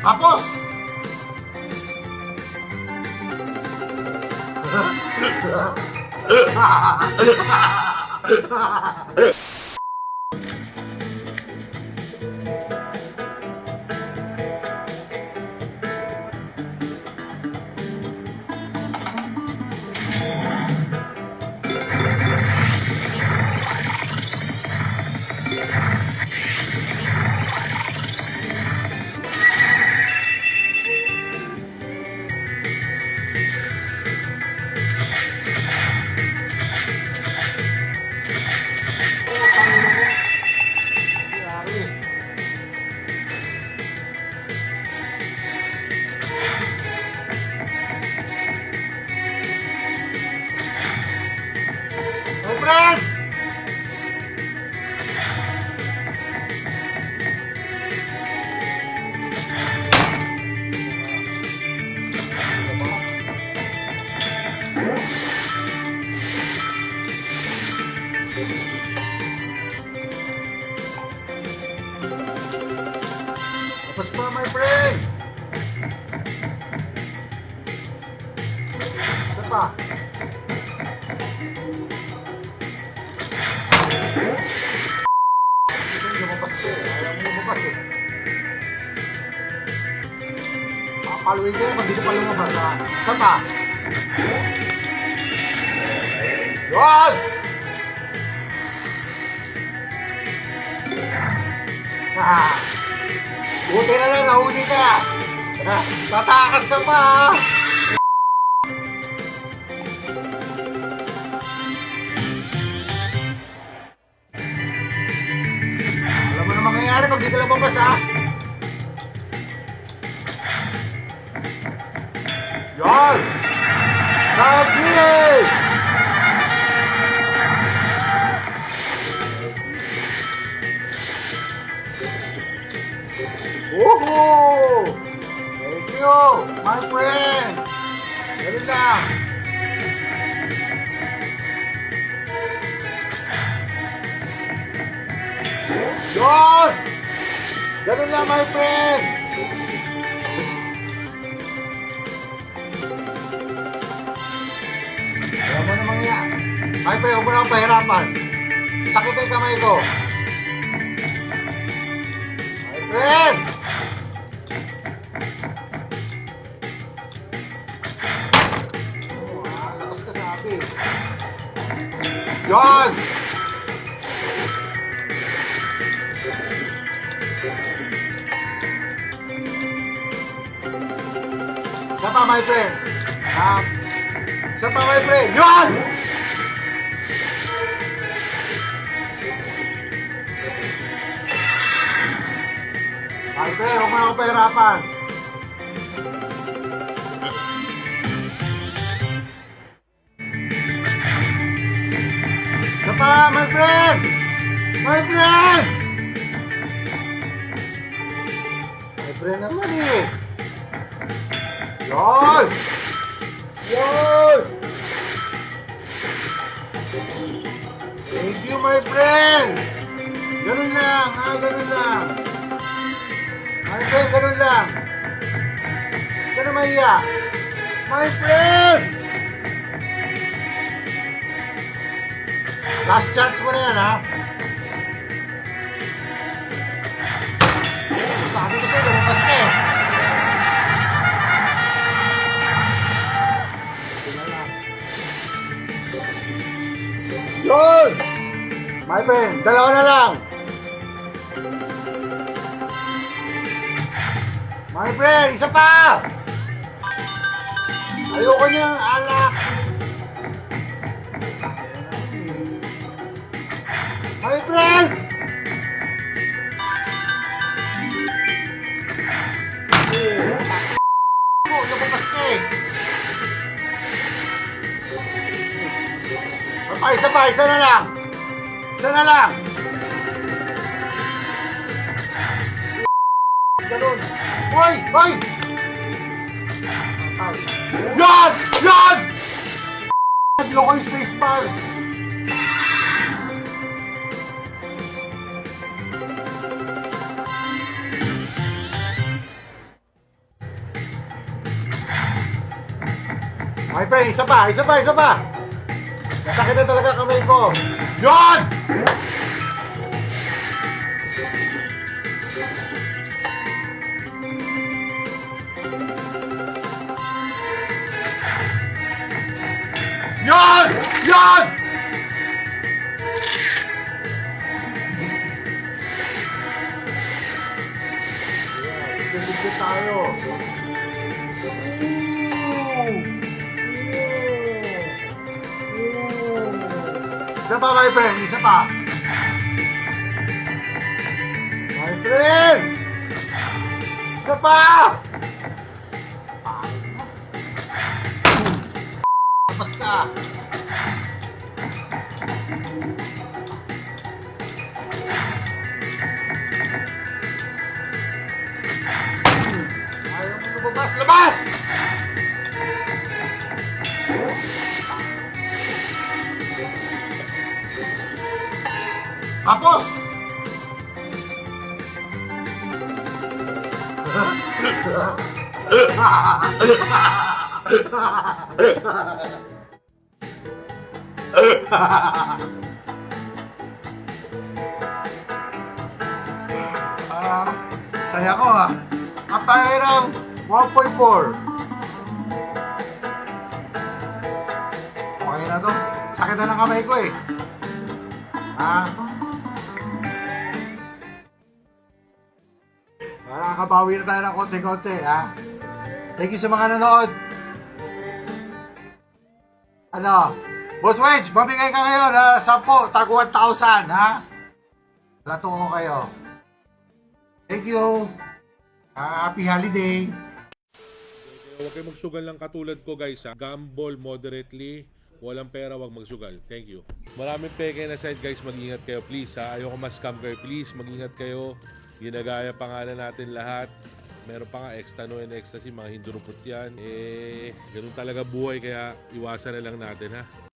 Tapos! My friend! Tapos pa, my friend! Isa pa. Lumabas ko eh. Ayaw mo lumabas eh. Papaluin ko kung dito pa lumabas ha. Isa pa. Yun! Buti na lang, nahuli ka. Tatakas ka pa ha. Alam mo na mangyayari pag di ka lumabas ha. Yan! Nabilis! Woohoo! Thank you, my friend! Ganun lang. Yun! Ganun lang, my friend! Alam mo namang yan. My friend, huwag mo na akong pahirapan. Sakit ay kamay ko. My friend! Lakas ka sabi. Yun! Isa pa, my friend. Isa pa, my friend. Yun! My friend, huwag mo na akong pahirapan. Isa pa, my friend! My friend! My friend naman eh. Yun! Yun! Thank you, my friend! Ganun lang, ha? Ganun lang. My friend, ganun lang. Huwag ka na mahiya. My friend! Last chance mo na yan, ha? Sabi ko sa'yo, lumabas ka eh. Yun! My friend, dalawa na lang. My friend, isa pa! Ayoko niyang alak. My friend! Lumabas ka eh. Isa na lang. Isa na lang. Ganun. Hoy! Hoy! Yan! Yan! Nagloko yung spacebar. My friend, isa pa, isa pa, isa pa. Nasakit na talaga kamay ko. Yun! Yun! Yun! Bigyan tayo. Isa pa, my friend. Isa pa. My friend! Isa pa! Tapos ka. Ayaw mo lumabas. Labas! Tapos! Saya ko ha. Ang tayo ng 1.4. Okay na to. Sakit na ng kamay ko eh. Nakakabawi na tayo ng konti-konti, ha? Thank you sa mga nanood. Ano? Boss Wedge, mamigay ka ngayon, ha? 10, tag 1,000, ha? Lato ko kayo. Thank you. Happy holiday. Huwag kayo magsugal lang katulad ko guys ha. Gamble moderately. Walang pera, wag magsugal. Thank you. Maraming peke na side guys. Mag-ingat kayo please ha. Ayoko mas-scam kayo please. Mag-ingat kayo. Ginagaya pangalan natin lahat. Meron pa nga extra no and ecstasy. Mga hindurupot yan. Ganun talaga buhay kaya iwasan na lang natin ha.